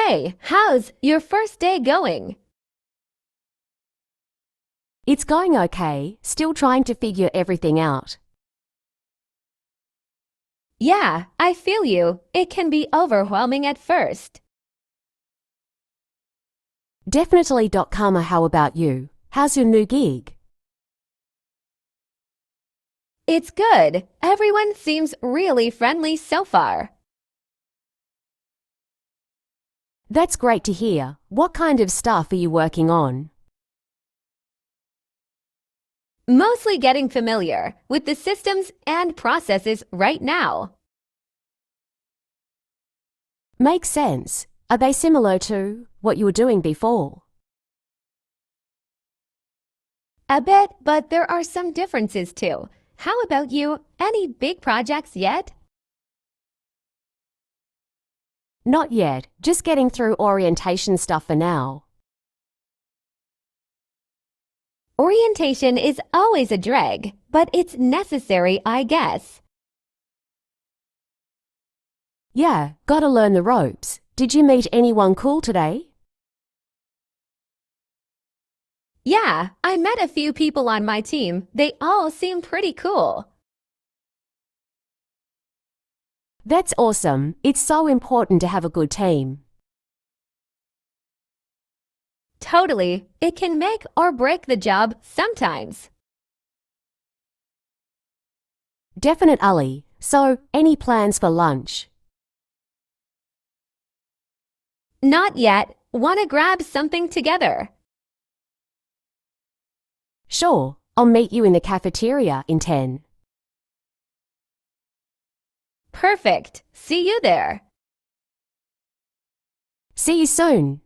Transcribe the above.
Hey, how's your first day going? It's going okay, still trying to figure everything out. Yeah, I feel you. It can be overwhelming at first. Definitely. Karma, how about you? How's your new gig? It's good. Everyone seems really friendly so far. That's great to hear. What kind of stuff are you working on? Mostly getting familiar with the systems and processes right now. Makes sense. Are they similar to what you were doing before? A bit, but there are some differences too. How about you? Any big projects yet? Not yet, just getting through orientation stuff for now. Orientation is always a drag, but it's necessary, I guess. Yeah, gotta learn the ropes. Did you meet anyone cool today? Yeah, I met a few people on my team. They all seem pretty cool. That's awesome. It's so important to have a good team. Totally. It can make or break the job sometimes. Definitely. So, any plans for lunch? Not yet. Want to grab something together? Sure, I'll meet you in the cafeteria in 10. Perfect. See you there. See you soon.